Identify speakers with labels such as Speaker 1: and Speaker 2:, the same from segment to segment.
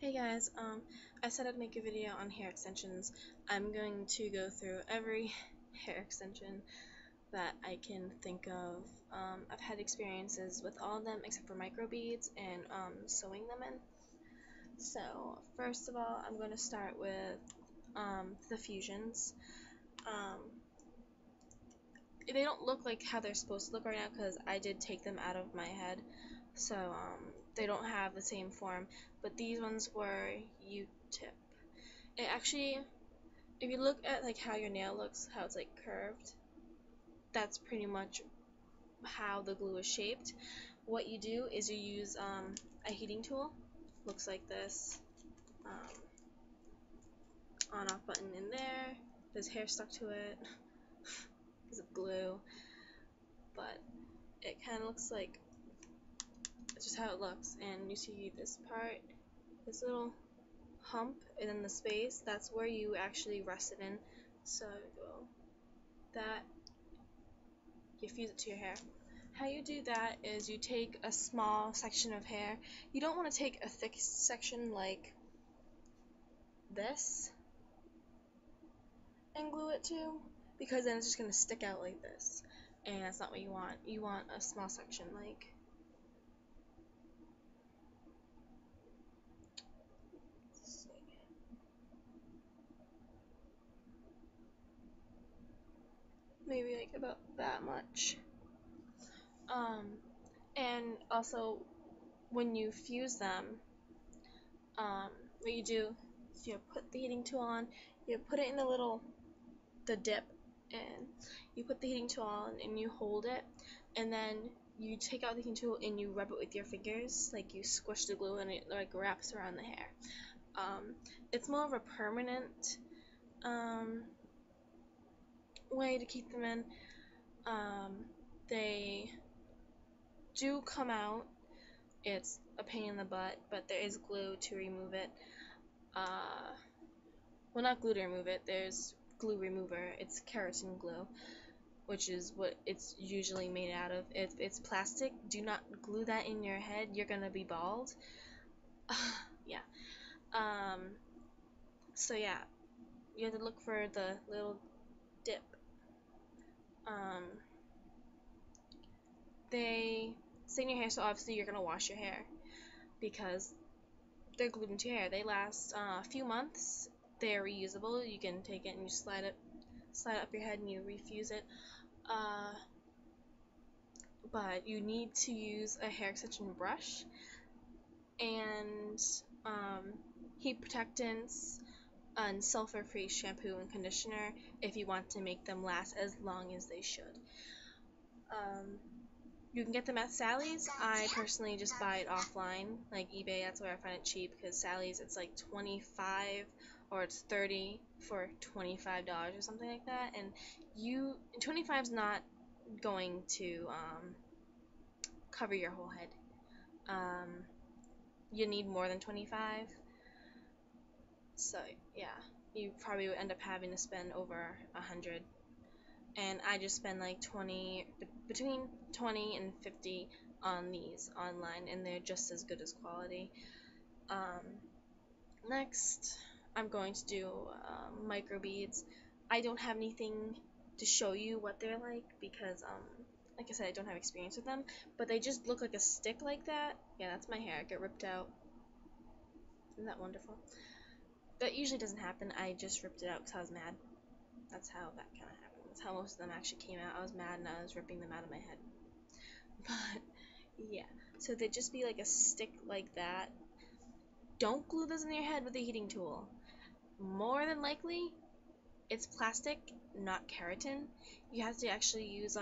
Speaker 1: Hey guys, I said I'd make a video on hair extensions. I'm going to go through every hair extension that I can think of. I've had experiences with all of them except for microbeads and sewing them in. So first of all, I'm going to start with the fusions. Um, they don't look like how they're supposed to look right now because I did take them out of my head. So they don't have the same form, but these ones were U-tip. It actually, if you look at like how your nail looks, how it's like curved, that's pretty much how the glue is shaped. What you do is you use a heating tool. Looks like this. On-off button in there. There's hair stuck to it because of glue, but it kind of looks like it's just how it looks. And you see this part, this little hump, and then the space. That's where you actually rest it in. So go that. You fuse it to your hair. How you do that is you take a small section of hair. You don't want to take a thick section like this and glue it to, because then it's just going to stick out like this, and that's not what you want. You want a small section like maybe like about that much. And also when you fuse them, what you do is you put the heating tool on, you put it in the dip, and you put the heating tool on and you hold it, and then you take out the heating tool and you rub it with your fingers, like you squish the glue and it like wraps around the hair. It's more of a permanent way to keep them in. They do come out. It's a pain in the butt, but there is glue to remove it. Well, not glue to remove it, there's glue remover. It's keratin glue, which is what it's usually made out of. If it's plastic, do not glue that in your head. You're gonna be bald. Yeah. So yeah, you have to look for the little dip. They stain your hair, so obviously you're gonna wash your hair because they're glued into your hair. They last a few months. They're reusable. You can take it and you slide it up your head and you refuse it. But you need to use a hair extension brush and heat protectants and sulfur-free shampoo and conditioner if you want to make them last as long as they should. You can get them at Sally's. I personally just buy it offline, like eBay. That's where I find it cheap, because Sally's it's like 25 or it's 30 for $25 or something like that, and 25 is not going to cover your whole head. You need more than 25, so yeah, you probably would end up having to spend over 100, and I just spend like between 20 and 50 on these online, and they're just as good as quality. Next, I'm going to do microbeads. I don't have anything to show you what they're like because like I said, I don't have experience with them, but they just look like a stick like that. Yeah, that's my hair. It got ripped out. Isn't that wonderful? That usually doesn't happen. I just ripped it out because I was mad. That's how that kind of happened. That's how most of them actually came out. I was mad and I was ripping them out of my head. But yeah, so they'd just be like a stick like that. Don't glue this in your head with a heating tool. More than likely, it's plastic, not keratin. You have to actually use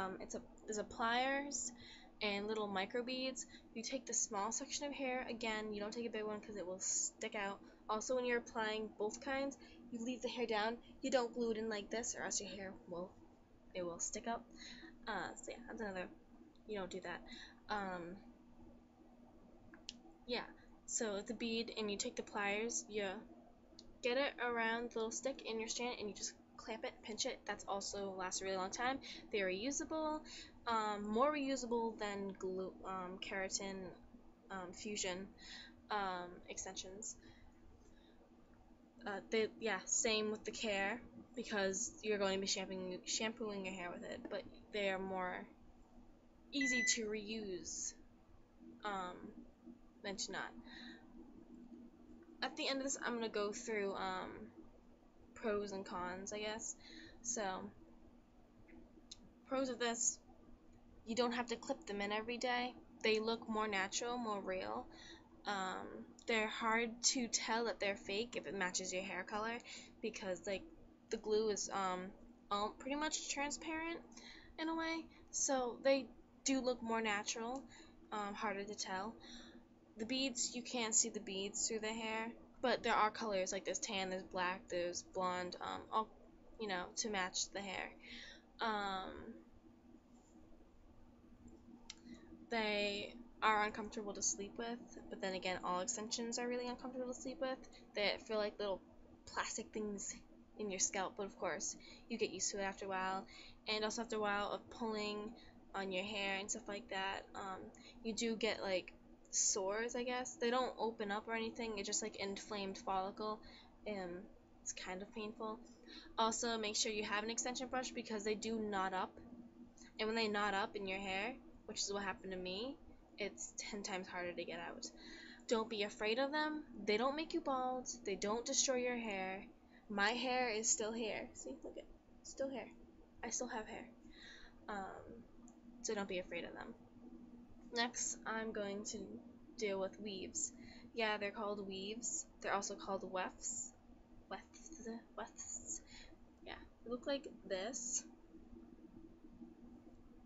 Speaker 1: there's a pliers and little microbeads. You take the small section of hair. Again, you don't take a big one because it will stick out. Also, when you're applying both kinds, you leave the hair down. You don't glue it in like this, or else your hair will stick up. So yeah, that's another. You don't do that. Yeah. So the bead, and you take the pliers. You get it around the little stick in your strand, and you just clamp it, pinch it. That's also lasts a really long time. They're reusable, more reusable than glue, keratin fusion extensions. Same with the care, because you're going to be shampooing your hair with it, but they are more easy to reuse um, than to not. At the end of this, I'm gonna go through pros and cons, I guess. So, pros of this: you don't have to clip them in every day. They look more natural, more real. Um, they're hard to tell that they're fake if it matches your hair color, because like the glue is all pretty much transparent in a way, so they do look more natural, harder to tell. The beads, you can't see the beads through the hair, but there are colors, like there's tan, there's black, there's blonde, all, to match the hair. Um, they are uncomfortable to sleep with, but then again, all extensions are really uncomfortable to sleep with. They feel like little plastic things in your scalp, but of course, you get used to it after a while. And also after a while of pulling on your hair and stuff like that, you do get like sores, I guess. They don't open up or anything, it's just like inflamed follicle. It's kind of painful. Also, make sure you have an extension brush, because they do knot up, and when they knot up in your hair, which is what happened to me, it's 10 times harder to get out. Don't be afraid of them. They don't make you bald. They don't destroy your hair. My hair is still hair. See, look at, still hair. I still have hair. So don't be afraid of them. Next, I'm going to deal with weaves. Yeah, they're called weaves. They're also called wefts. Wefts. Yeah, they look like this.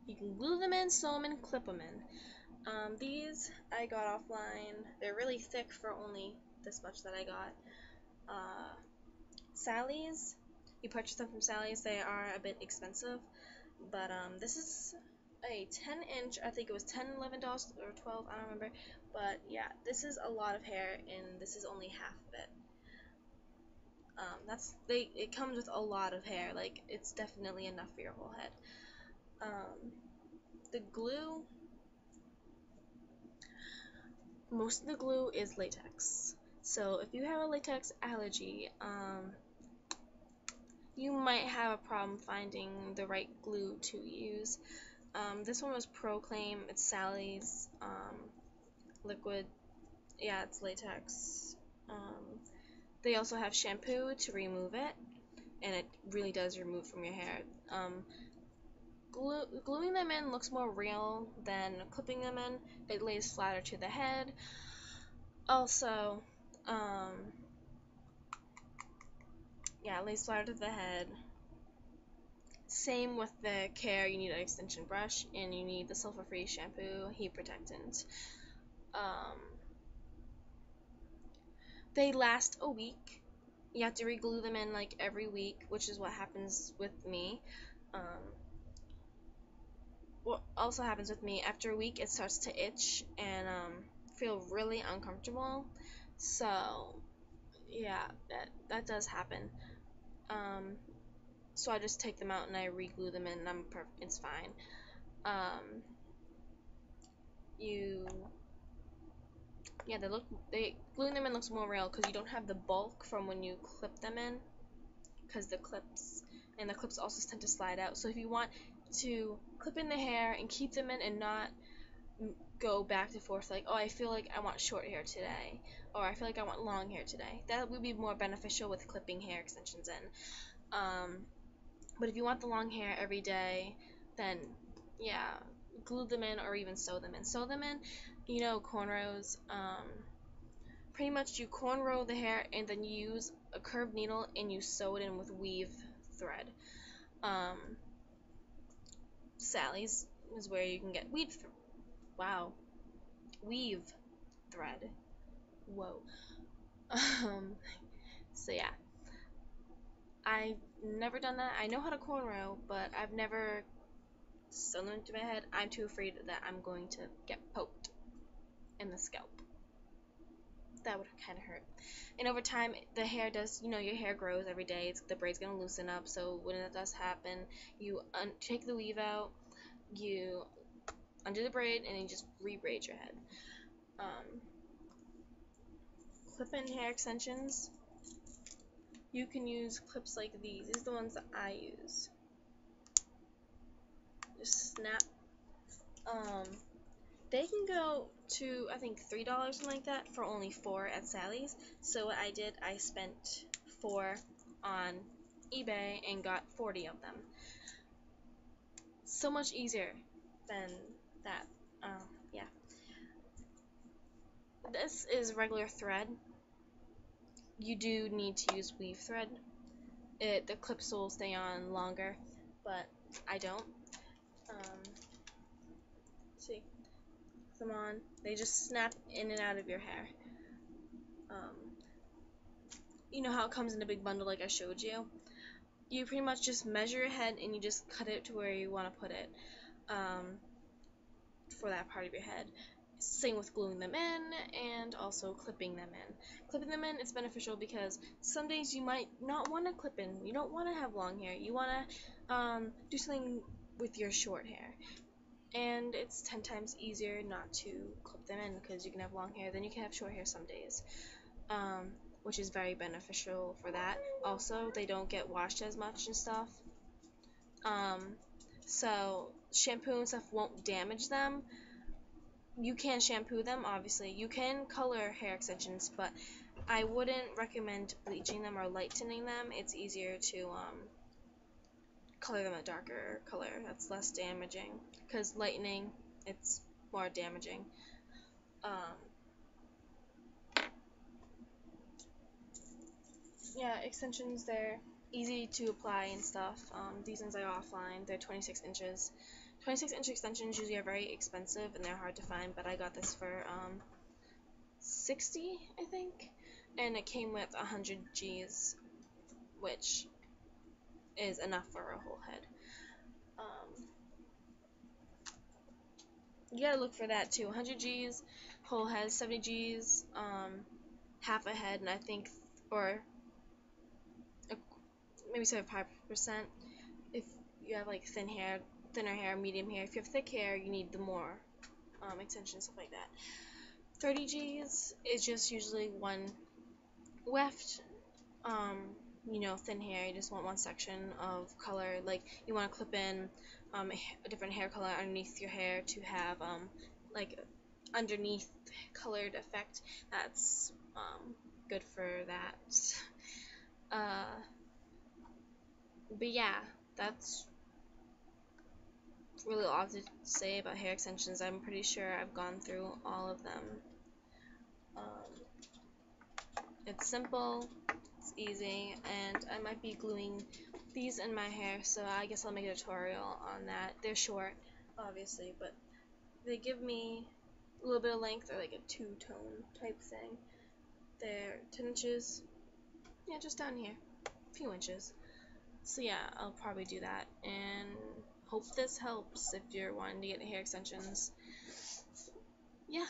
Speaker 1: You can glue them in, sew them in, clip them in. These I got offline. They're really thick for only this much that I got. Sally's. You purchase them from Sally's. They are a bit expensive, but this is a 10-inch. I think it was $10, $11 or $12. I don't remember. But yeah, this is a lot of hair, and this is only half of it. It comes with a lot of hair. Like, it's definitely enough for your whole head. The glue. Most of the glue is latex. So if you have a latex allergy, you might have a problem finding the right glue to use. This one was Proclaim. It's Sally's liquid. Yeah, it's latex. They also have shampoo to remove it, and it really does remove from your hair. Gluing them in looks more real than clipping them in. It lays flatter to the head. Also, it lays flatter to the head. Same with the care, you need an extension brush, and you need the sulfur-free shampoo, heat protectant. They last a week. You have to re-glue them in like every week, which is what happens with me. What also happens with me, after a week it starts to itch and feel really uncomfortable. So yeah, that does happen. So I just take them out and I re-glue them in, and it's fine. Gluing them in looks more real, because you don't have the bulk from when you clip them in, because the clips also tend to slide out. So if you want to clip in the hair and keep them in and not go back and forth, like, oh, I feel like I want short hair today, or I feel like I want long hair today, that would be more beneficial with clipping hair extensions in. But if you want the long hair every day, then yeah, glue them in or even sew them in. Sew them in, cornrows. Pretty much you cornrow the hair and then you use a curved needle and you sew it in with weave thread. Sally's is where you can get weave thread. Whoa. So yeah, I've never done that. I know how to cornrow, but I've never sewn them into my head. I'm too afraid that I'm going to get poked in the scalp. That would kind of hurt. And over time, the hair does, your hair grows every day. The braid's going to loosen up. So when it does happen, you take the weave out, you undo the braid, and you just re-braid your head. Clip-in hair extensions. you can use clips like these. These are the ones that I use. Just snap. They can go to, I think, $3, something like that, for only 4 at Sally's. So what I did, I spent 4 on eBay and got 40 of them. So much easier than that. Yeah. This is regular thread. You do need to use weave thread. The clips will stay on longer, but I don't. See, them on. They just snap in and out of your hair. You know how it comes in a big bundle like I showed you? You pretty much just measure your head and you just cut it to where you want to put it for that part of your head. Same with gluing them in and also clipping them in. Clipping them in is beneficial because some days you might not want to clip in. You don't want to have long hair. You want to do something with your short hair. And it's 10 times easier not to clip them in because you can have long hair, then you can have short hair some days. Which is very beneficial for that. Also, they don't get washed as much and stuff. So shampoo and stuff won't damage them. You can shampoo them, obviously. You can color hair extensions, but I wouldn't recommend bleaching them or lightening them. It's easier to color them a darker color. That's less damaging. Because lightening, it's more damaging. Yeah, extensions, they're easy to apply and stuff. These ones are offline. They're 26 inches. 26-inch extensions usually are very expensive and they're hard to find, but I got this for $60, I think, and it came with 100 G's, which is enough for a whole head. You gotta look for that too. 100 G's, whole head, 70 G's, half a head, and I think, or maybe 75%. If you have like thinner hair, medium hair. If you have thick hair, you need the more extensions, stuff like that. 30 G's is just usually one weft. Thin hair, you just want one section of color. Like you want to clip in a different hair color underneath your hair to have like underneath colored effect. That's good for that. But yeah, that's really all I have to say about hair extensions. I'm pretty sure I've gone through all of them. It's simple, it's easy, and I might be gluing these in my hair, so I guess I'll make a tutorial on that. They're short, obviously, but they give me a little bit of length, or like a two-tone type thing. They're 10 inches, yeah, just down here, a few inches. So yeah, I'll probably do that, and hope this helps if you're wanting to get hair extensions. Yeah.